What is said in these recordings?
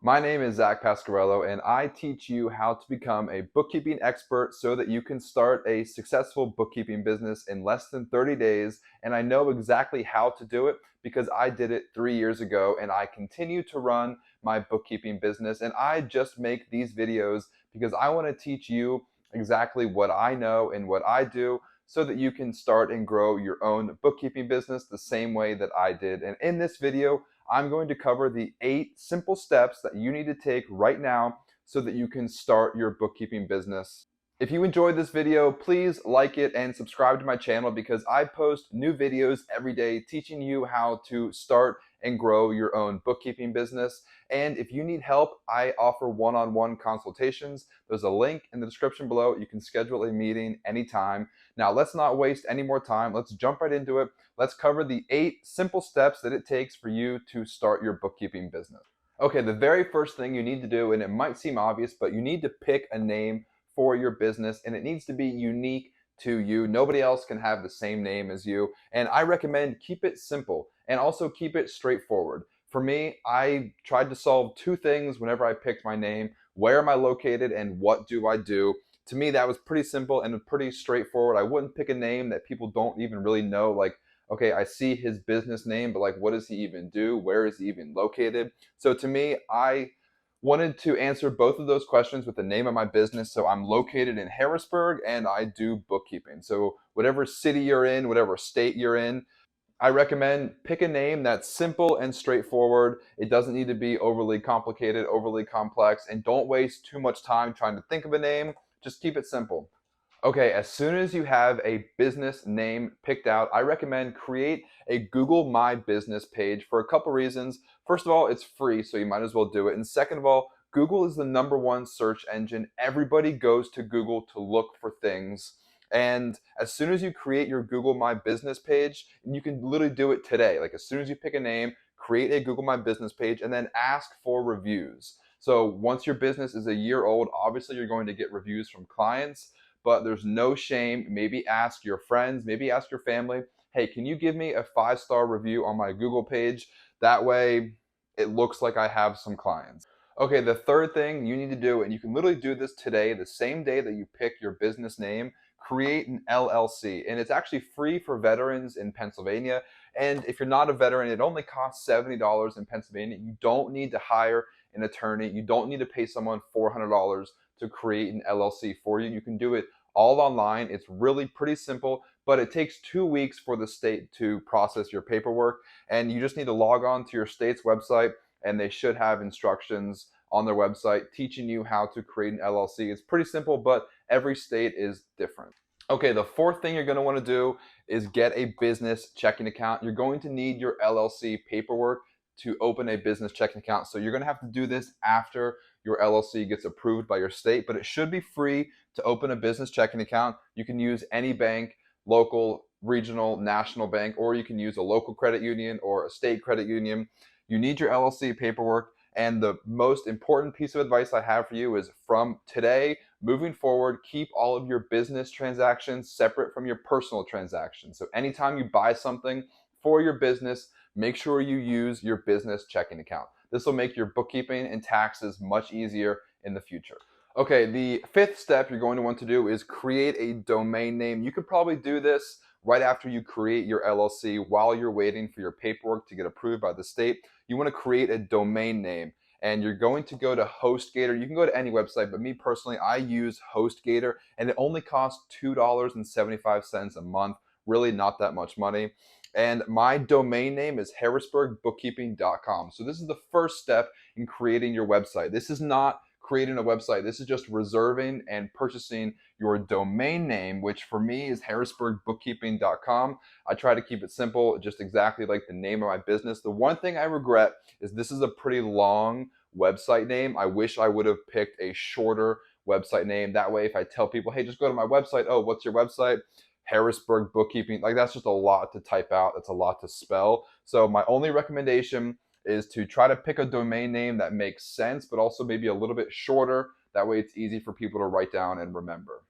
My name is Zach Pasquarello, and I teach you how to become a bookkeeping expert so that you can start a successful bookkeeping business in less than 30 days. And I know exactly how to do it because I did it 3 years ago, and I continue to run my bookkeeping business. And I just make these videos because I want to teach you exactly what I know and what I do so that you can start and grow your own bookkeeping business the same way that I did. And in this video, I'm going to cover the 8 simple steps that you need to take right now so that you can start your bookkeeping business. If you enjoyed this video, please like it and subscribe to my channel because I post new videos every day teaching you how to start and grow your own bookkeeping business. And if you need help, I offer one-on-one consultations. There's a link in the description below. You can schedule a meeting anytime. Now, let's not waste any more time. Let's jump right into it. Let's cover the 8 simple steps that it takes for you to start your bookkeeping business. Okay, the very first thing you need to do, and it might seem obvious, but you need to pick a name for your business, and it needs to be unique to you. Nobody else can have the same name as you. And I recommend keep it simple and also keep it straightforward. For me, I tried to solve 2 things whenever I picked my name. Where am I located and what do I do? To me, that was pretty simple and pretty straightforward. I wouldn't pick a name that people don't even really know, like, okay, I see his business name, but like, what does he even do? Where is he even located? So to me, I wanted to answer both of those questions with the name of my business. So I'm located in Harrisburg and I do bookkeeping. So whatever city you're in, whatever state you're in, I recommend pick a name that's simple and straightforward. It doesn't need to be overly complicated, overly complex, and don't waste too much time trying to think of a name. Just keep it simple. Okay, as soon as you have a business name picked out, I recommend create a Google My Business page for a couple reasons. First of all, it's free, so you might as well do it. And second of all, Google is the #1 search engine. Everybody goes to Google to look for things. And as soon as you create your Google My Business page, and you can literally do it today. Like as soon as you pick a name, create a Google My Business page and then ask for reviews. So once your business is a year old, obviously you're going to get reviews from clients, but there's no shame. Maybe ask your friends, maybe ask your family, hey, can you give me a 5-star review on my Google page? That way it looks like I have some clients. Okay, the third thing you need to do, and you can literally do this today, the same day that you pick your business name, create an LLC. And it's actually free for veterans in Pennsylvania. And if you're not a veteran, it only costs $70 in Pennsylvania. You don't need to hire an attorney. You don't need to pay someone $400 to create an LLC for you. You can do it all online. It's really pretty simple, but it takes 2 weeks for the state to process your paperwork. And you just need to log on to your state's website, and they should have instructions on their website teaching you how to create an LLC. It's pretty simple, but every state is different. Okay, the fourth thing you're going to want to do is get a business checking account. You're going to need your LLC paperwork to open a business checking account. So you're going to have to do this after your LLC gets approved by your state, but it should be free to open a business checking account. You can use any bank, local, regional, national bank, or you can use a local credit union or a state credit union. You need your LLC paperwork. And the most important piece of advice I have for you is from today, moving forward, keep all of your business transactions separate from your personal transactions. So anytime you buy something for your business, make sure you use your business checking account. This will make your bookkeeping and taxes much easier in the future. Okay, the fifth step you're going to want to do is create a domain name. You could probably do this right after you create your LLC while you're waiting for your paperwork to get approved by the state. You want to create a domain name, and you're going to go to HostGator. You can go to any website, but me personally, I use HostGator, and it only costs $2.75 a month. Really not that much money. And my domain name is harrisburgbookkeeping.com. So this is the first step in creating your website. This is not creating a website. This is just reserving and purchasing your domain name, which for me is harrisburgbookkeeping.com. I try to keep it simple, just exactly like the name of my business. The one thing I regret is this is a pretty long website name. I wish I would have picked a shorter website name. That way, if I tell people, hey, just go to my website. Oh, what's your website? Harrisburg Bookkeeping. Like, that's just a lot to type out. That's a lot to spell. So my only recommendation is to try to pick a domain name that makes sense, but also maybe a little bit shorter. That way it's easy for people to write down and remember.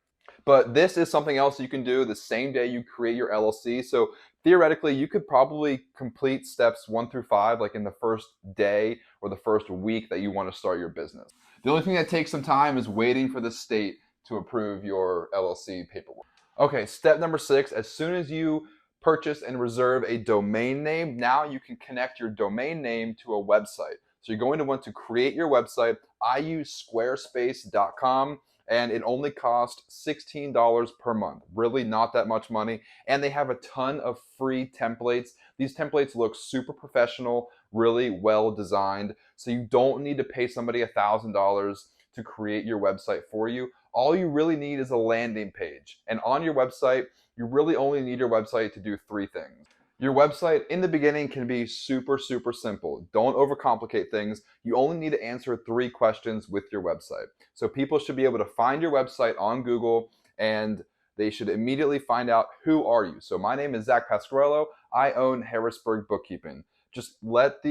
But this is something else you can do the same day you create your LLC. So theoretically, you could probably complete steps 1 through 5 like in the first day or the first week that you want to start your business. The only thing that takes some time is waiting for the state to approve your LLC paperwork. Okay, step number 6, as soon as you purchase and reserve a domain name, now you can connect your domain name to a website. So you're going to want to create your website. I use squarespace.com and it only costs $16 per month. Really not that much money. And they have a ton of free templates. These templates look super professional, really well designed. So you don't need to pay somebody $1,000 to create your website for you. All you really need is a landing page. And on your website, you really only need your website to do 3 things. Your website in the beginning can be super, super simple. Don't overcomplicate things. You only need to answer 3 questions with your website. So people should be able to find your website on Google and they should immediately find out, who are you? So my name is Zach Pasquarello. I own Harrisburg Bookkeeping. Just let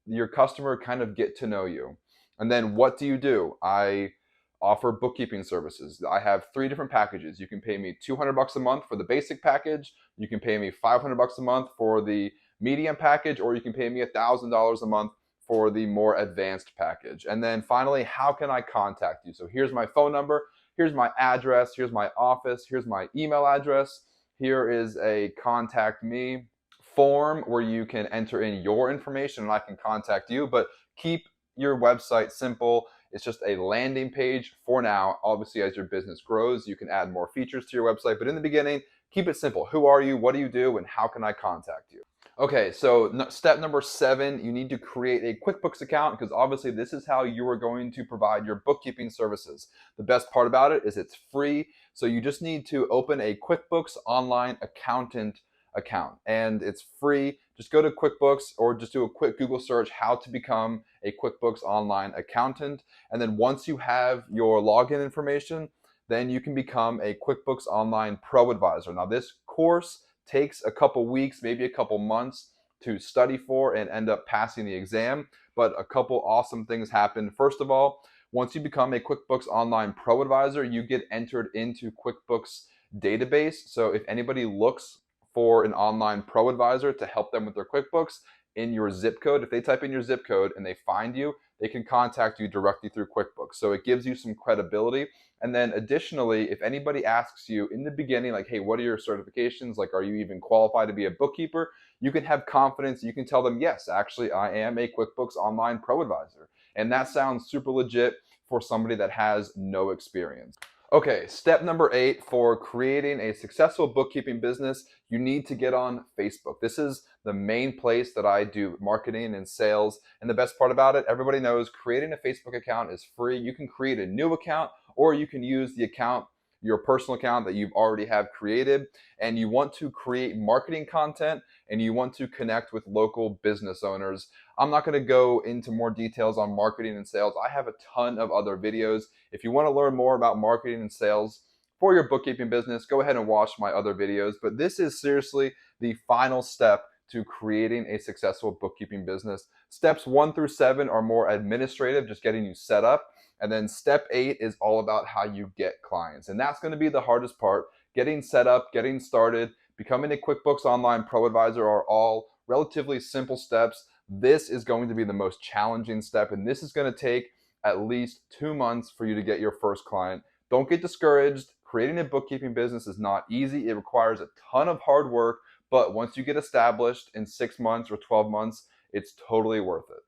your customer kind of get to know you. And then what do? I offer bookkeeping services. I have 3 different packages. You can pay me $200 a month for the basic package. You can pay me $500 a month for the medium package, or you can pay me $1,000 a month for the more advanced package. And then finally, how can I contact you? So here's my phone number, here's my address, here's my office, here's my email address. Here is a contact me form where you can enter in your information and I can contact you, but keep your website simple. It's just a landing page for now. Obviously, as your business grows, you can add more features to your website, but in the beginning, keep it simple. Who are you? What do you do? And how can I contact you? Okay, so step number 7, you need to create a QuickBooks account because obviously this is how you are going to provide your bookkeeping services. The best part about it is it's free, so you just need to open a QuickBooks Online Accountant account and it's free. Just go to QuickBooks or just do a quick Google search, how to become a QuickBooks Online Accountant. And then once you have your login information, then you can become a QuickBooks Online Pro Advisor. Now this course takes a couple weeks, maybe a couple months to study for and end up passing the exam, but a couple awesome things happen. First of all, once you become a QuickBooks Online Pro Advisor, you get entered into QuickBooks database. So if anybody looks for an online pro advisor to help them with their QuickBooks in your zip code, if they type in your zip code and they find you, they can contact you directly through QuickBooks. So it gives you some credibility. And then additionally, if anybody asks you in the beginning, like, hey, what are your certifications? Like, are you even qualified to be a bookkeeper? You can have confidence. You can tell them, yes, actually, I am a QuickBooks Online Pro Advisor. And that sounds super legit for somebody that has no experience. Okay, step number 8 for creating a successful bookkeeping business, you need to get on Facebook. This is the main place that I do marketing and sales. And the best part about it, everybody knows creating a Facebook account is free. You can create a new account or you can use the account, your personal account that you've already have created, and you want to create marketing content and you want to connect with local business owners. I'm not going to go into more details on marketing and sales. I have a ton of other videos. If you want to learn more about marketing and sales for your bookkeeping business, go ahead and watch my other videos. But this is seriously the final step to creating a successful bookkeeping business. Steps 1 through 7 are more administrative, just getting you set up. And then step 8 is all about how you get clients. And that's going to be the hardest part. Getting set up, getting started, becoming a QuickBooks Online Pro Advisor are all relatively simple steps. This is going to be the most challenging step, and this is going to take at least 2 months for you to get your first client. Don't get discouraged. Creating a bookkeeping business is not easy. It requires a ton of hard work, but once you get established in 6 months or 12 months, it's totally worth it.